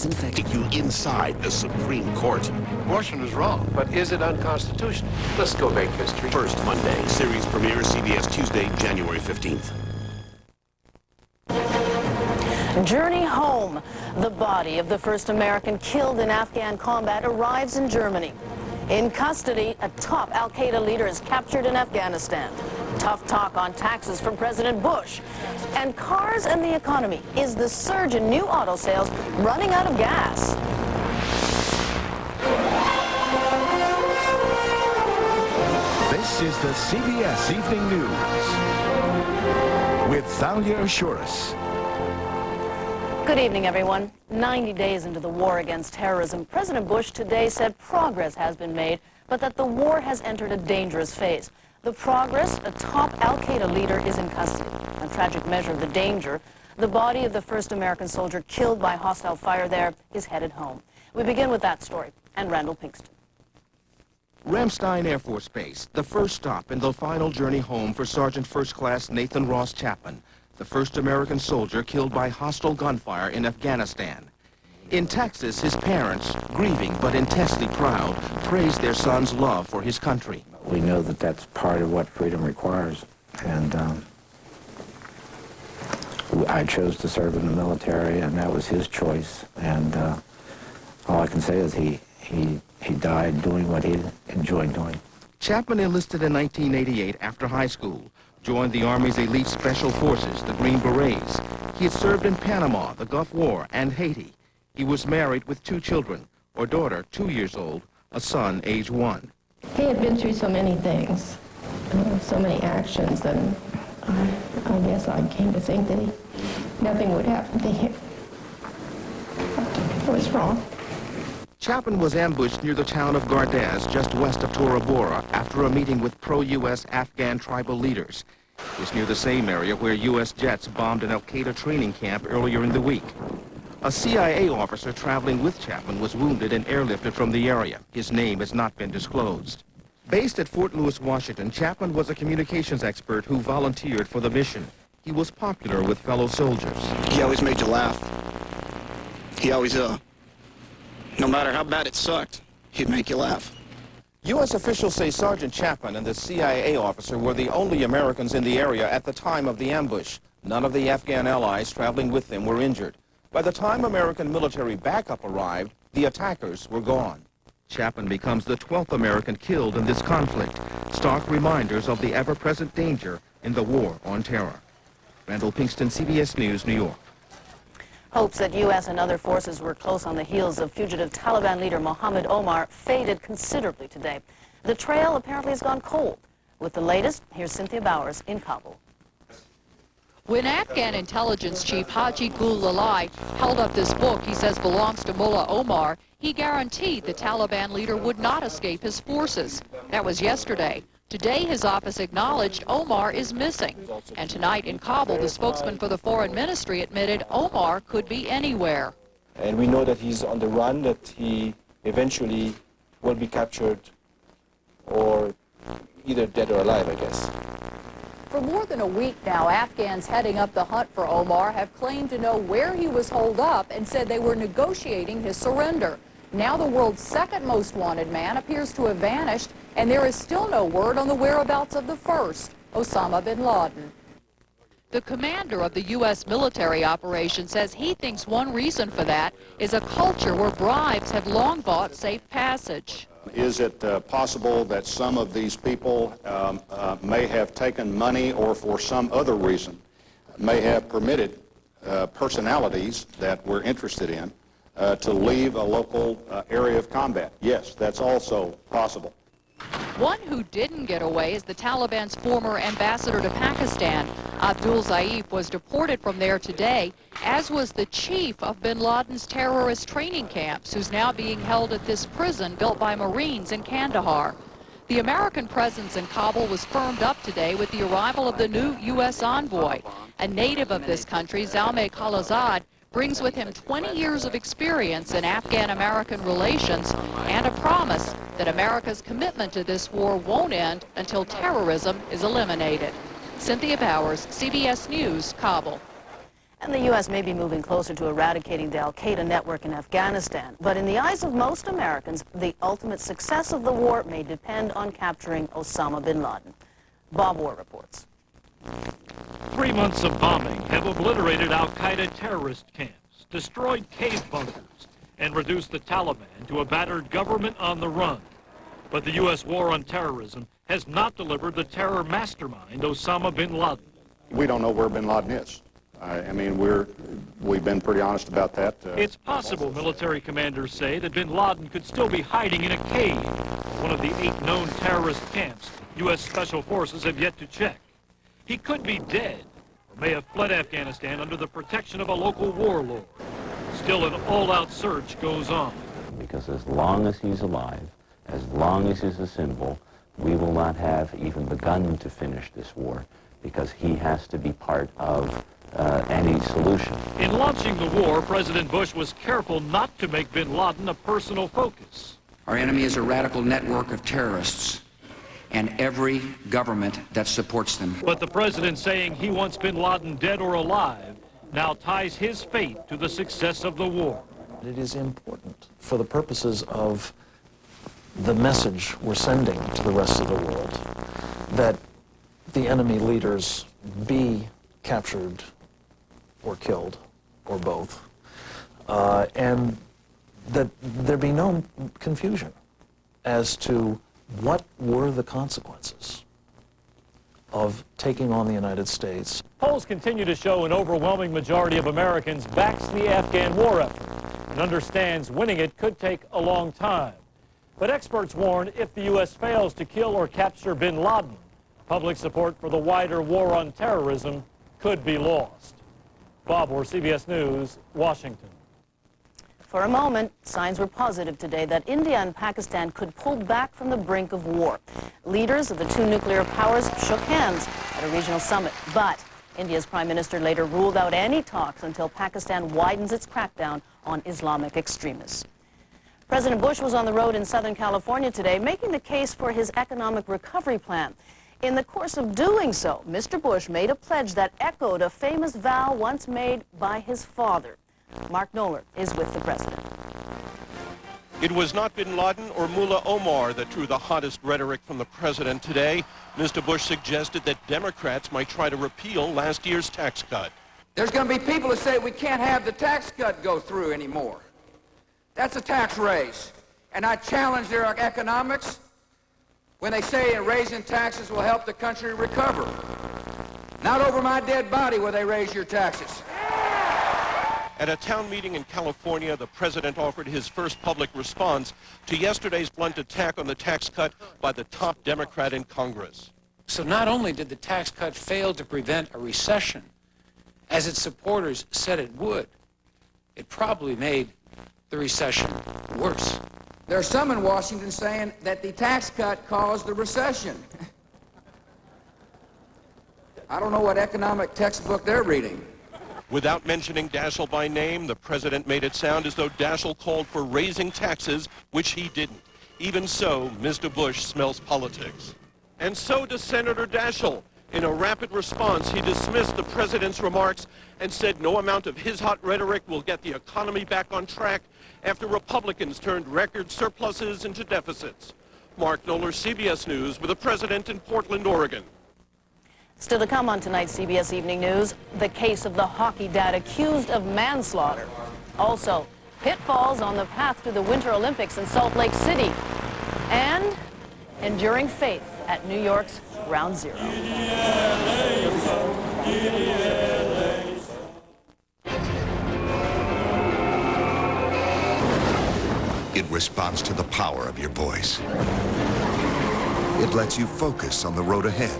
disinfect you inside the Supreme Court. Abortion was wrong, but is it unconstitutional? Let's go make history. First Monday, series premiere CBS Tuesday, January 15th. Journey home. The body of the first American killed in Afghan combat arrives in Germany. In custody, a top al-Qaeda leader is captured in Afghanistan. Tough talk on taxes from President Bush. And cars and the economy. Is the surge in new auto sales running out of gas? This is the CBS Evening News with Thalia Ashuris. Good evening, everyone. 90 days into the war against terrorism, President Bush today said progress has been made, but that the war has entered a dangerous phase. The progress, a top al-Qaeda leader is in custody. A tragic measure of the danger, the body of the first American soldier killed by hostile fire there is headed home. We begin with that story, and Randall Pinkston. Ramstein Air Force Base, the first stop in the final journey home for Sergeant First Class Nathan Ross Chapman, the first American soldier killed by hostile gunfire in Afghanistan. In Texas, his parents, grieving but intensely proud, praised their son's love for his country. We know that that's part of what freedom requires, and I chose to serve in the military, and that was his choice, and all I can say is he died doing what he enjoyed doing. Chapman enlisted in 1988 after high school, joined the Army's elite special forces, the Green Berets. He had served in Panama, the Gulf War, and Haiti. He was married with 2 children, a daughter 2 years old, a son age 1. He had been through so many things, so many actions, and I guess I came to think that nothing would happen to him. I was wrong. Chapman was ambushed near the town of Gardez, just west of Tora Bora, after a meeting with pro-U.S. Afghan tribal leaders. It was near the same area where U.S. jets bombed an al-Qaeda training camp earlier in the week. A CIA officer traveling with Chapman was wounded and airlifted from the area. His name has not been disclosed. Based at Fort Lewis, Washington, Chapman was a communications expert who volunteered for the mission. He was popular with fellow soldiers. He always made you laugh. He always, no matter how bad it sucked, he'd make you laugh. U.S. officials say Sergeant Chapman and the CIA officer were the only Americans in the area at the time of the ambush. None of the Afghan allies traveling with them were injured. By the time American military backup arrived, the attackers were gone. Chapman becomes the 12th American killed in this conflict, stark reminders of the ever-present danger in the war on terror. Randall Pinkston, CBS News, New York. Hopes that U.S. and other forces were close on the heels of fugitive Taliban leader Mohammed Omar faded considerably today. The trail apparently has gone cold. With the latest, here's Cynthia Bowers in Kabul. When Afghan intelligence chief Haji Gul Lalai held up this book he says belongs to Mullah Omar, he guaranteed the Taliban leader would not escape his forces. That was yesterday. Today, his office acknowledged Omar is missing. And tonight in Kabul, the spokesman for the foreign ministry admitted Omar could be anywhere. And we know that he's on the run, that he eventually will be captured or either dead or alive, I guess. For more than a week now, Afghans heading up the hunt for Omar have claimed to know where he was holed up and said they were negotiating his surrender. Now the world's second most wanted man appears to have vanished, and there is still no word on the whereabouts of the first, Osama bin Laden. The commander of the U.S. military operation says he thinks one reason for that is a culture where bribes have long bought safe passage. Is it possible that some of these people may have taken money or for some other reason may have permitted personalities that we're interested in to leave a local area of combat? Yes, that's also possible. One who didn't get away is the Taliban's former ambassador to Pakistan. Abdul Zaif was deported from there today, as was the chief of bin Laden's terrorist training camps, who's now being held at this prison built by Marines in Kandahar. The American presence in Kabul was firmed up today with the arrival of the new U.S. envoy. A native of this country, Zalmay Khalilzad, brings with him 20 years of experience in Afghan-American relations and a promise that America's commitment to this war won't end until terrorism is eliminated. Cynthia Bowers, CBS News, Kabul. And the U.S. may be moving closer to eradicating the al-Qaeda network in Afghanistan. But in the eyes of most Americans, the ultimate success of the war may depend on capturing Osama bin Laden. Bob Orr reports. 3 months of bombing have obliterated al-Qaeda terrorist camps, destroyed cave bunkers, and reduced the Taliban to a battered government on the run. But the U.S. war on terrorism has not delivered the terror mastermind Osama bin Laden. We don't know where bin Laden is. I mean, we've been pretty honest about that. It's possible, military commanders say, that bin Laden could still be hiding in a cave, one of the 8 known terrorist camps U.S. Special Forces have yet to check. He could be dead, or may have fled Afghanistan under the protection of a local warlord. Still, an all-out search goes on. Because as long as he's alive, as long as he's a symbol, we will not have even begun to finish this war, because he has to be part of any solution. In launching the war, President Bush was careful not to make bin Laden a personal focus. Our enemy is a radical network of terrorists and every government that supports them. But the president saying he wants bin Laden dead or alive now ties his fate to the success of the war. It is important for the purposes of the message we're sending to the rest of the world that the enemy leaders be captured or killed, or both, and that there be no confusion as to what were the consequences of taking on the United States. Polls continue to show an overwhelming majority of Americans backs the Afghan war effort and understands winning it could take a long time. But experts warn if the U.S. fails to kill or capture bin Laden, public support for the wider war on terrorism could be lost. Bob Orr, CBS News, Washington. For a moment, signs were positive today that India and Pakistan could pull back from the brink of war. Leaders of the 2 nuclear powers shook hands at a regional summit, but India's prime minister later ruled out any talks until Pakistan widens its crackdown on Islamic extremists. President Bush was on the road in Southern California today, making the case for his economic recovery plan. In the course of doing so, Mr. Bush made a pledge that echoed a famous vow once made by his father. Mark Noller is with the president. It was not bin Laden or Mullah Omar that drew the hottest rhetoric from the president today. Mr. Bush suggested that Democrats might try to repeal last year's tax cut. There's going to be people who say we can't have the tax cut go through anymore. That's a tax raise. And I challenge their economics when they say raising taxes will help the country recover. Not over my dead body will they raise your taxes. At a town meeting in California, the president offered his first public response to yesterday's blunt attack on the tax cut by the top Democrat in Congress. So not only did the tax cut fail to prevent a recession, as its supporters said it would, it probably made the recession worse. There are some in Washington saying that the tax cut caused the recession. I don't know what economic textbook they're reading. Without mentioning Daschle by name, the president made it sound as though Daschle called for raising taxes, which he didn't. Even so, Mr. Bush smells politics. And so does Senator Daschle. In a rapid response, he dismissed the president's remarks and said no amount of his hot rhetoric will get the economy back on track after Republicans turned record surpluses into deficits. Mark Noller, CBS News, with the president in Portland, Oregon. Still to come on tonight's CBS Evening News, the case of the hockey dad accused of manslaughter. Also, pitfalls on the path to the Winter Olympics in Salt Lake City. And enduring faith at New York's Ground Zero. It responds to the power of your voice. It lets you focus on the road ahead.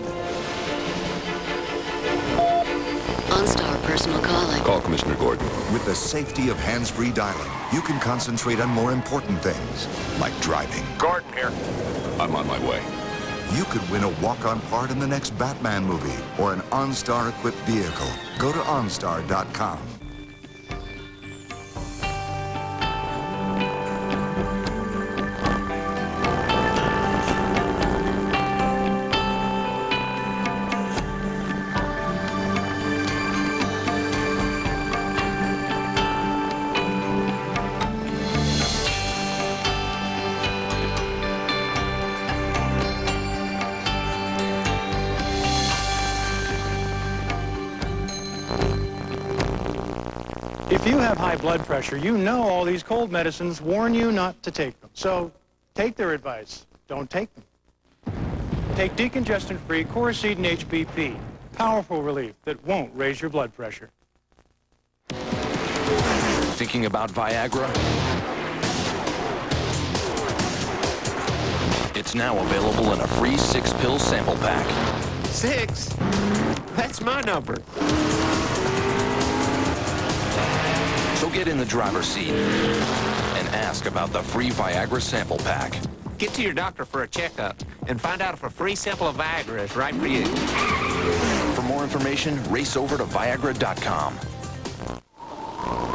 OnStar Personal Calling. Call Commissioner Gordon. With the safety of hands-free dialing, you can concentrate on more important things, like driving. Gordon here. I'm on my way. You could win a walk-on part in the next Batman movie or an OnStar-equipped vehicle. Go to OnStar.com. have high blood pressure, you know all these cold medicines warn you not to take them. So take their advice. Don't take them. Take decongestant-free Coricidin HBP. Powerful relief that won't raise your blood pressure. Thinking about Viagra? It's now available in a free 6-pill sample pack. 6? That's my number. So get in the driver's seat and ask about the free Viagra sample pack. Get to your doctor for a checkup and find out if a free sample of Viagra is right for you. For more information, race over to Viagra.com.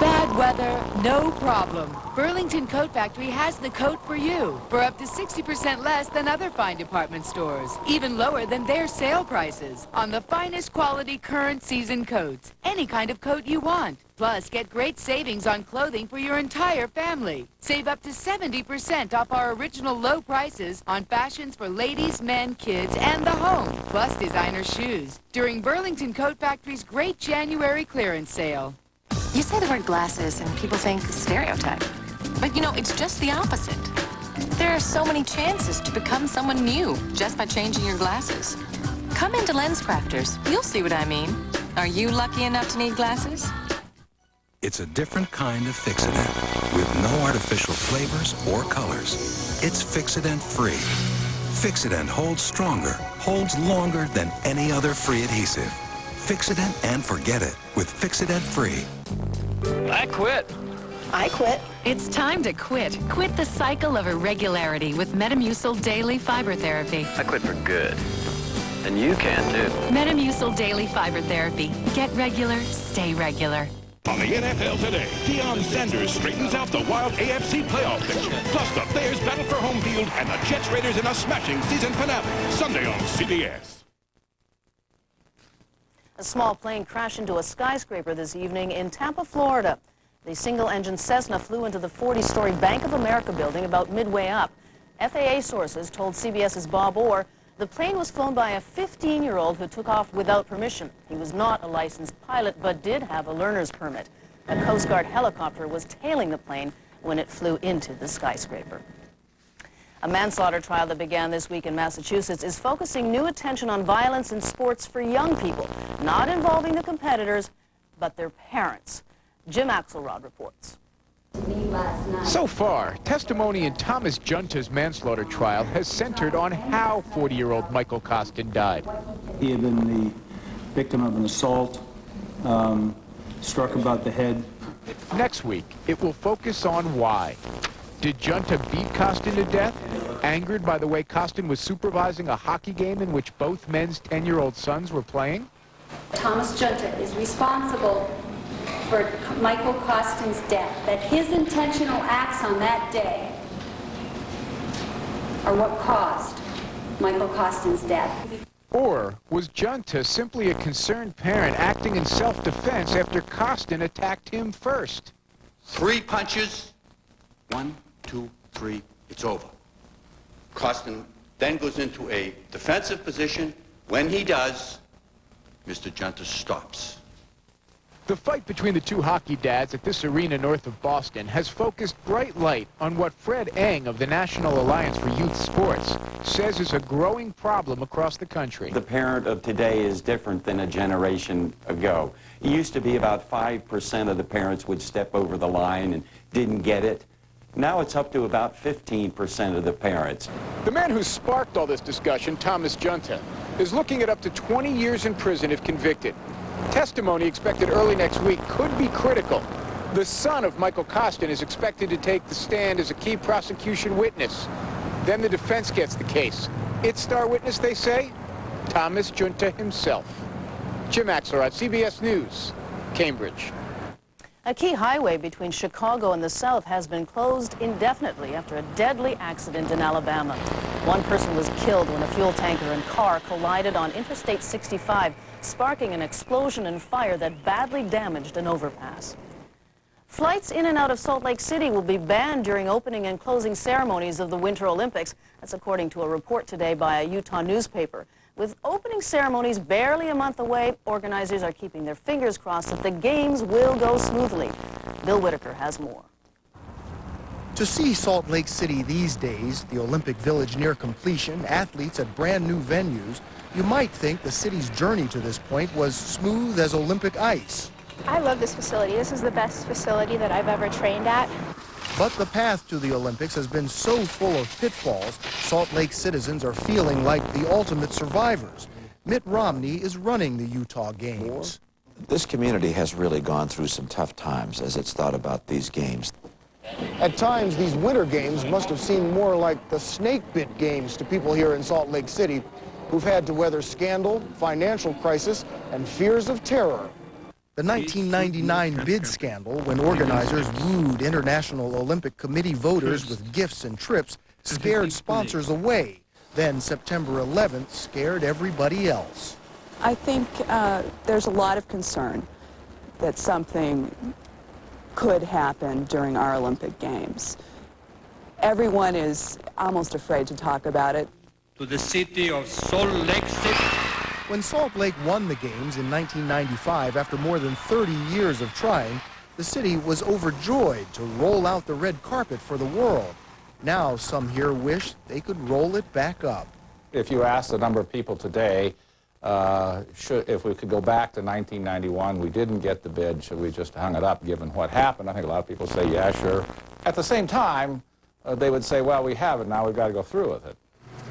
Bad weather, no problem. Burlington Coat Factory has the coat for you for up to 60% less than other fine department stores, even lower than their sale prices on the finest quality current season coats, any kind of coat you want. Plus, get great savings on clothing for your entire family. Save up to 70% off our original low prices on fashions for ladies, men, kids, and the home, plus designer shoes during Burlington Coat Factory's great January clearance sale. You say the word glasses and people think stereotype. But you know, it's just the opposite. There are so many chances to become someone new just by changing your glasses. Come into Lens Crafters. You'll see what I mean. Are you lucky enough to need glasses? It's a different kind of Fixodent with no artificial flavors or colors. It's Fixodent free. Fixodent holds stronger, holds longer than any other free adhesive. Fixodent and forget it with Fixodent free. I quit. I quit. It's time to quit. Quit the cycle of irregularity with Metamucil Daily Fiber Therapy. I quit for good. And you can too. Metamucil Daily Fiber Therapy. Get regular, stay regular. On the NFL today, Deion Sanders straightens out the wild AFC playoff picture. Plus, the Bears battle for home field and the Jets Raiders in a smashing season finale. Sunday on CBS. A small plane crashed into a skyscraper this evening in Tampa, Florida. The single-engine Cessna flew into the 40-story Bank of America building about midway up. FAA sources told CBS's Bob Orr the plane was flown by a 15-year-old who took off without permission. He was not a licensed pilot, but did have a learner's permit. A Coast Guard helicopter was tailing the plane when it flew into the skyscraper. A manslaughter trial that began this week in Massachusetts is focusing new attention on violence in sports for young people, not involving the competitors, but their parents. Jim Axelrod reports. So far, testimony in Thomas Junta's manslaughter trial has centered on how 40-year-old Michael Costin died. He had been the victim of an assault, struck about the head. Next week, it will focus on why. Did Junta beat Costin to death, angered by the way Costin was supervising a hockey game in which both men's 10-year-old sons were playing? Thomas Junta is responsible for Michael Costin's death, that his intentional acts on that day are what caused Michael Costin's death. Or was Junta simply a concerned parent acting in self-defense after Costin attacked him first? 3 punches. 1, 2, 3, it's over. Costin then goes into a defensive position. When he does, Mr. Junta stops. The fight between the two hockey dads at this arena north of Boston has focused bright light on what Fred Eng of the National Alliance for Youth Sports says is a growing problem across the country. The parent of today is different than a generation ago. It used to be about 5% of the parents would step over the line and didn't get it. Now it's up to about 15% of the parents. The man who sparked all this discussion, Thomas Junta, is looking at up to 20 years in prison if convicted. Testimony expected early next week could be critical. The son of Michael Costin is expected to take the stand as a key prosecution witness. Then the defense gets the case. Its star witness, they say, Thomas Junta himself. Jim Axelrod, CBS News, Cambridge. A key highway between Chicago and the south has been closed indefinitely after a deadly accident in Alabama. One person was killed when a fuel tanker and car collided on Interstate 65, sparking an explosion and fire that badly damaged an overpass. Flights in and out of Salt Lake City will be banned during opening and closing ceremonies of the Winter Olympics. That's according to a report today by a Utah newspaper. With opening ceremonies barely a month away, organizers are keeping their fingers crossed that the games will go smoothly. Bill Whitaker has more. To see Salt Lake City these days, the Olympic Village near completion, athletes at brand new venues, you might think the city's journey to this point was smooth as Olympic ice. I love this facility. This is the best facility that I've ever trained at. But the path to the Olympics has been so full of pitfalls, Salt Lake citizens are feeling like the ultimate survivors. Mitt Romney is running the Utah Games. This community has really gone through some tough times as it's thought about these games. At times, these winter games must have seemed more like the snake-bit games to people here in Salt Lake City who've had to weather scandal, financial crisis, and fears of terror. The 1999 bid scandal, when organizers wooed International Olympic Committee voters with gifts and trips, scared sponsors away. Then September 11th scared everybody else. I think there's a lot of concern that something could happen during our Olympic Games. Everyone is almost afraid to talk about it. To the city of Salt Lake City. When Salt Lake won the Games in 1995, after more than 30 years of trying, the city was overjoyed to roll out the red carpet for the world. Now some here wish they could roll it back up. If you ask a number of people today, if we could go back to 1991, we didn't get the bid, should we just hung it up given what happened? I think a lot of people say, yeah, sure. At the same time, they would say, well, we have it, now we've got to go through with it.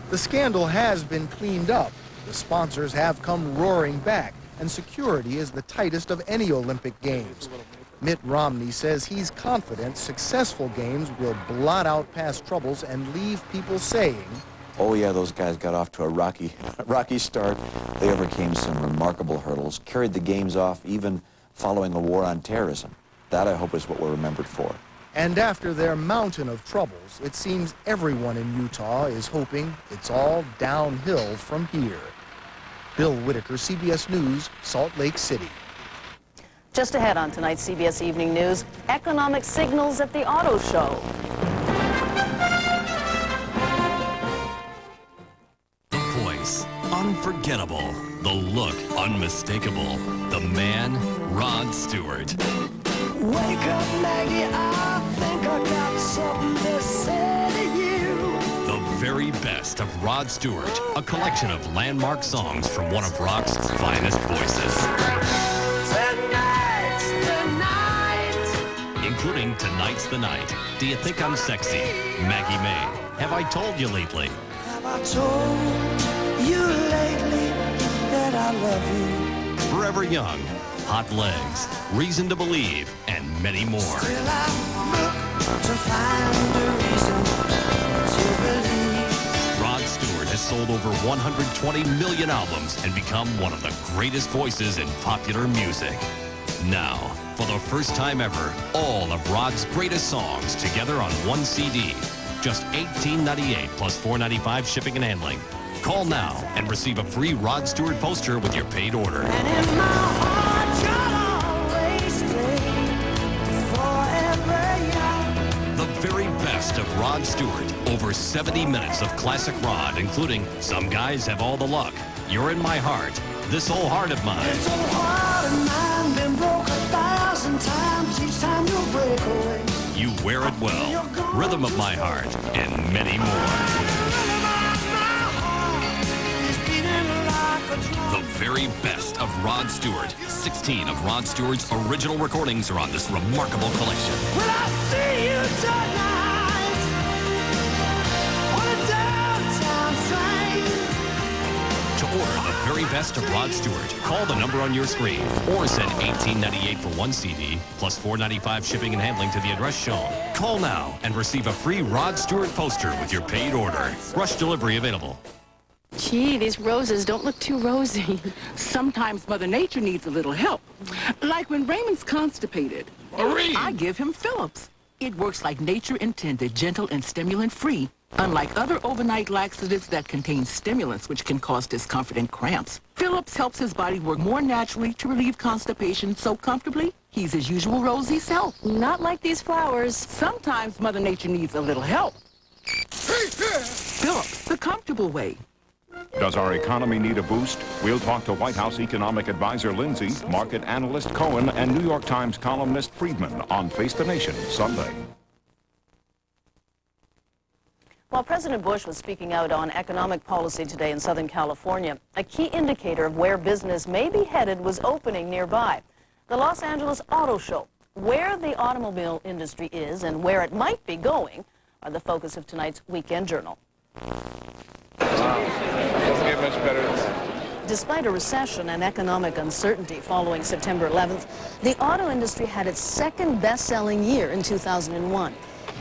The scandal has been cleaned up. The sponsors have come roaring back, and security is the tightest of any Olympic Games. Mitt Romney says he's confident successful games will blot out past troubles and leave people saying, oh yeah, those guys got off to a rocky start. They overcame some remarkable hurdles, carried the games off even following a war on terrorism. That, I hope, is what we're remembered for. And after their mountain of troubles, it seems everyone in Utah is hoping it's all downhill from here. Bill Whitaker, CBS News, Salt Lake City. Just ahead on tonight's CBS Evening News, economic signals at the auto show. The voice, unforgettable. The look, unmistakable. The man, Rod Stewart. Wake up, Maggie, I think I got something to say to you. The very best of Rod Stewart, a collection of landmark songs from one of rock's finest voices. Tonight's the night. Including Tonight's the Night, Do You Think I'm Sexy, Maggie May, Have I Told You Lately? Have I told you lately that I love you? Forever Young, Hot Legs, Reason to Believe, and many more. Still I look to find a reason to believe. Rod Stewart has sold over 120 million albums and become one of the greatest voices in popular music. Now, for the first time ever, all of Rod's greatest songs together on one CD. Just $18.98 plus $4.95 shipping and handling. Call now and receive a free Rod Stewart poster with your paid order. And in my heart, you'll always stay forever young. The very best of Rod Stewart. Over 70 minutes of classic Rod, including Some Guys Have All the Luck, You're in My Heart, This Old Heart of Mine. This old heart of mine been broke 1,000 times, each time you break away. You Wear It Well, Rhythm of My Heart, and many more. The very best of Rod Stewart. 16 of Rod Stewart's original recordings are on this remarkable collection. Will I see you tonight on a downtown train? To order the very best of Rod Stewart, call the number on your screen or send $18.98 for one CD plus $4.95 shipping and handling to the address shown. Call now and receive a free Rod Stewart poster with your paid order. Rush delivery available. Gee, these roses don't look too rosy. Sometimes Mother Nature needs a little help. Like when Raymond's constipated. Marie! I give him Phillips. It works like nature intended, gentle and stimulant-free. Unlike other overnight laxatives that contain stimulants which can cause discomfort and cramps. Phillips helps his body work more naturally to relieve constipation so comfortably, he's his usual rosy self. Not like these flowers. Sometimes Mother Nature needs a little help. Phillips, the comfortable way. Does our economy need a boost? We'll talk to White House economic advisor Lindsay, market analyst Cohen, and New York Times columnist Friedman on Face the Nation Sunday. While President Bush was speaking out on economic policy today in Southern California, a key indicator of where business may be headed was opening nearby. The Los Angeles Auto Show. Where the automobile industry is and where it might be going are the focus of tonight's Weekend Journal. Doesn't get much better. Despite a recession and economic uncertainty following September 11th, the auto industry had its second best-selling year in 2001.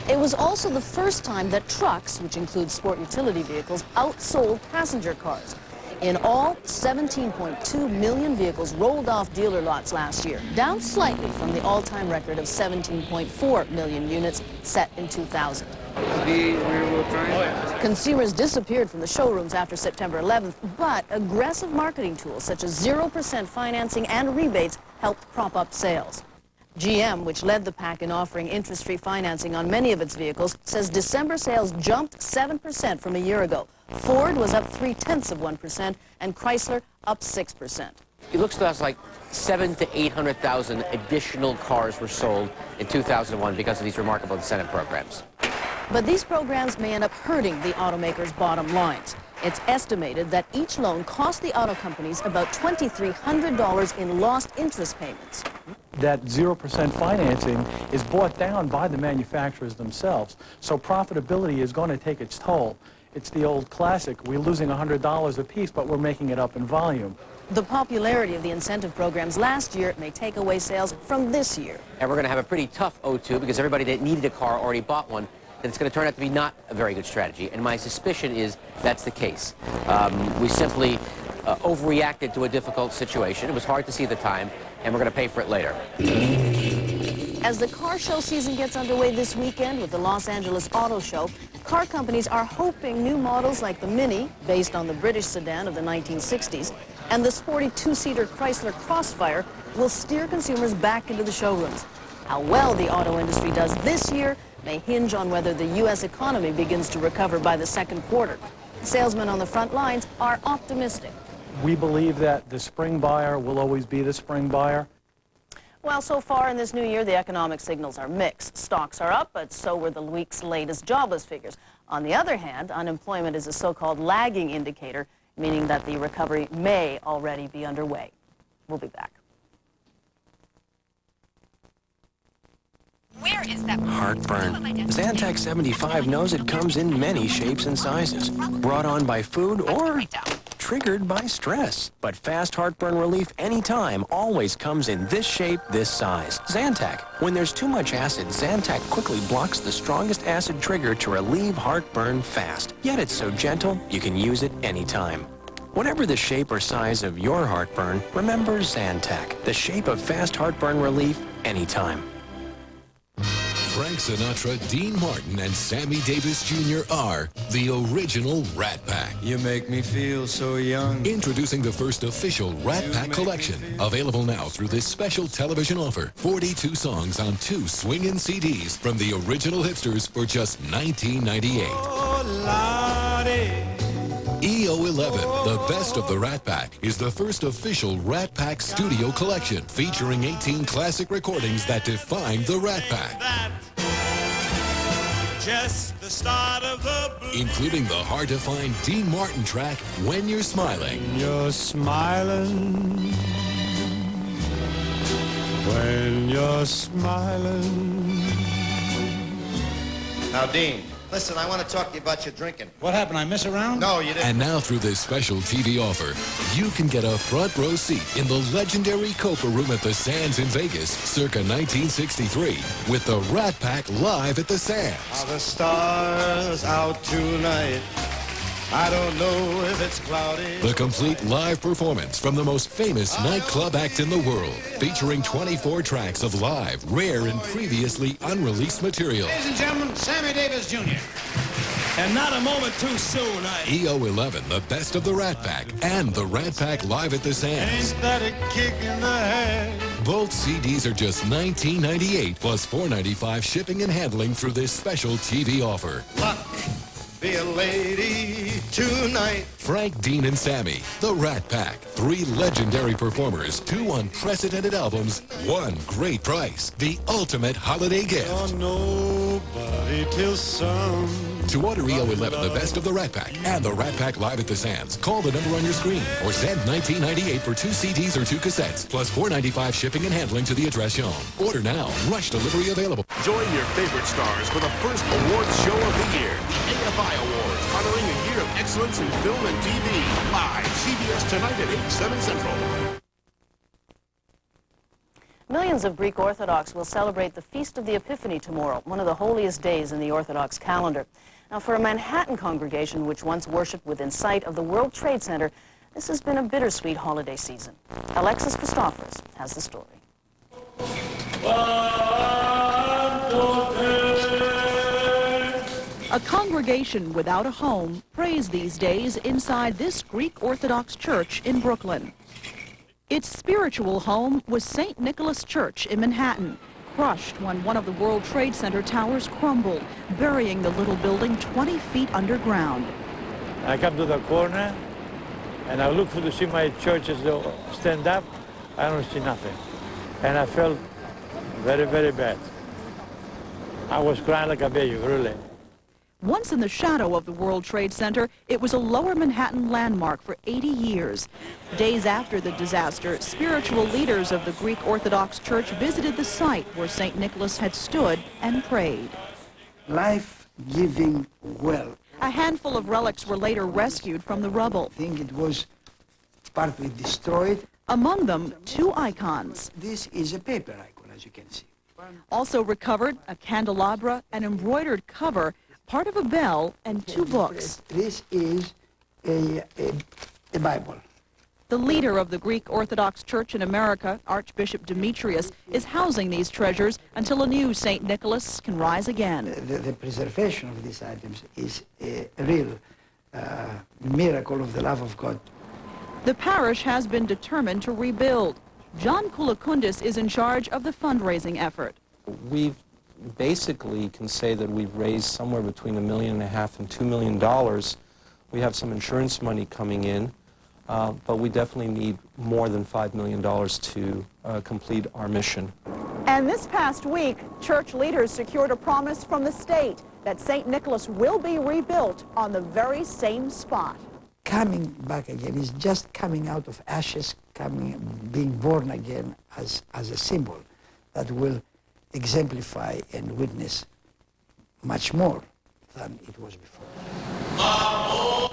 It was also the first time that trucks, which include sport utility vehicles, outsold passenger cars. In all, 17.2 million vehicles rolled off dealer lots last year, down slightly from the all-time record of 17.4 million units set in 2000. Consumers disappeared from the showrooms after September 11th, but aggressive marketing tools such as 0% financing and rebates helped prop up sales. GM, which led the pack in offering interest-free financing on many of its vehicles, says December sales jumped 7% from a year ago. Ford was up 0.3%, and Chrysler up 6%. It looks to us like 700,000 to 800,000 additional cars were sold in 2001 because of these remarkable incentive programs. But these programs may end up hurting the automakers' bottom lines. It's estimated that each loan cost the auto companies about $2,300 in lost interest payments. That 0% financing is bought down by the manufacturers themselves, so profitability is going to take its toll. It's the old classic, we're losing $100 a piece, but we're making it up in volume. The popularity of the incentive programs last year may take away sales from this year. And we're going to have a pretty tough O2 because everybody that needed a car already bought one. That it's going to turn out to be not a very good strategy, and my suspicion is that's the case. We simply overreacted to a difficult situation. It was hard to see at the time, and we're going to pay for it later. As the car show season gets underway this weekend with the Los Angeles Auto Show, car companies are hoping new models like the Mini, based on the British sedan of the 1960s, and the sporty two-seater Chrysler Crossfire will steer consumers back into the showrooms. How well the auto industry does this year may hinge on whether the U.S. economy begins to recover by the second quarter. Salesmen on the front lines are optimistic. We believe that the spring buyer will always be the spring buyer. Well, so far in this new year, the economic signals are mixed. Stocks are up, but so were the week's latest jobless figures. On the other hand, unemployment is a so-called lagging indicator, meaning that the recovery may already be underway. We'll be back. Where is that? Heartburn. Zantac 75 knows it comes in many shapes and sizes. Brought on by food or triggered by stress. But fast heartburn relief anytime always comes in this shape, this size. Zantac. When there's too much acid, Zantac quickly blocks the strongest acid trigger to relieve heartburn fast. Yet it's so gentle, you can use it anytime. Whatever the shape or size of your heartburn, remember Zantac, the shape of fast heartburn relief anytime. Frank Sinatra, Dean Martin, and Sammy Davis Jr. are the original Rat Pack. You make me feel so young. Introducing the first official Rat Pack collection. Available now through this special television offer. 42 songs on 2 swinging CDs from the original hipsters for just $19.98. Oh, Lottie. EO11, the best of the Rat Pack, is the first official Rat Pack studio collection featuring 18 classic recordings that define the Rat Pack. Just the start of the blues. Including the hard-to-find Dean Martin track, When You're Smiling. You're smiling. When you're smiling. Now, Dean, listen, I want to talk to you about your drinking. What happened? I miss around? No, you didn't. And now through this special TV offer, you can get a front row seat in the legendary Copa Room at the Sands in Vegas, circa 1963, with the Rat Pack live at the Sands. Are the stars out tonight? I don't know if it's cloudy. The complete live performance from the most famous nightclub act in the world, featuring 24 tracks of live, rare, and previously unreleased material. Ladies and gentlemen, Sammy Davis Jr. And not a moment too soon. EO11, the best of the Rat Pack, and the Rat Pack live at the Sands. Ain't that a kick in the head? Both CDs are just $19.98 plus $4.95 shipping and handling through this special TV offer. Luck be a lady tonight. Frank, Dean, and Sammy, the Rat Pack. 3 legendary performers, 2 unprecedented albums, 1 great price. The ultimate holiday gift. You're nobody till some. To order EO11, the best of the Rat Pack, and the Rat Pack Live at the Sands, call the number on your screen or send $19.98 for 2 CDs or 2 cassettes, plus $4.95 shipping and handling to the address shown. Order now. Rush delivery available. Join your favorite stars for the first awards show of the year, the AFI Awards, honoring a year of excellence in film and TV. Live, CBS tonight at 8, 7 Central. Millions of Greek Orthodox will celebrate the Feast of the Epiphany tomorrow, one of the holiest days in the Orthodox calendar. Now, for a Manhattan congregation which once worshipped within sight of the World Trade Center, this has been a bittersweet holiday season. Alexis Christophorus has the story. A congregation without a home prays these days inside this Greek Orthodox church in Brooklyn. Its spiritual home was St. Nicholas Church in Manhattan, crushed when one of the World Trade Center towers crumbled, burying the little building 20 feet underground. I come to the corner and I look for to see my church as they stand up. I don't see nothing. And I felt very, very bad. I was crying like a baby, really. Once in the shadow of the World Trade Center, it was a lower Manhattan landmark for 80 years. Days after the disaster, spiritual leaders of the Greek Orthodox Church visited the site where St. Nicholas had stood and prayed. Life-giving well. A handful of relics were later rescued from the rubble. I think it was partly destroyed. Among them, 2 icons. This is a paper icon, as you can see. Also recovered, a candelabra, an embroidered cover, part of a bell, and 2 books. This is a Bible. The leader of the Greek Orthodox Church in America, Archbishop Demetrius, is housing these treasures until a new St. Nicholas can rise again. The preservation of these items is a real miracle of the love of God. The parish has been determined to rebuild. John Koulakundis is in charge of the fundraising effort. We've basically can say that we've raised somewhere between $1.5 million and $2 million. We have some insurance money coming in, but we definitely need more than $5 million to complete our mission. And this past week, church leaders secured a promise from the state that St. Nicholas will be rebuilt on the very same spot. Coming back again is just coming out of ashes, being born again as a symbol that will exemplify and witness much more than it was before.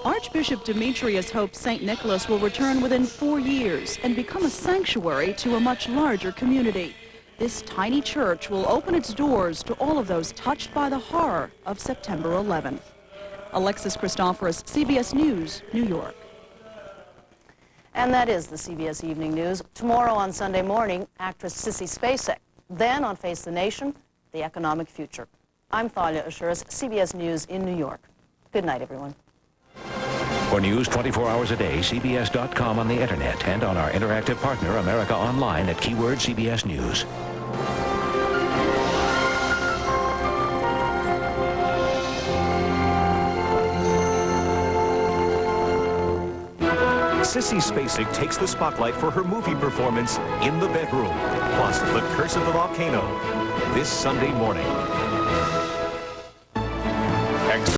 Archbishop Demetrius hopes St. Nicholas will return within 4 years and become a sanctuary to a much larger community. This tiny church will open its doors to all of those touched by the horror of September 11th. Alexis Christophorus, CBS News, New York. And that is the CBS Evening News. Tomorrow on Sunday morning, actress Sissy Spacek. Then on Face the Nation, the economic future. I'm Thalia Ashuris, CBS News in New York. Good night, everyone. For news 24 hours a day, CBS.com on the internet and on our interactive partner, America Online, at keyword CBS News. Sissy Spacek takes the spotlight for her movie performance In the Bedroom, plus The Curse of the Volcano, this Sunday morning.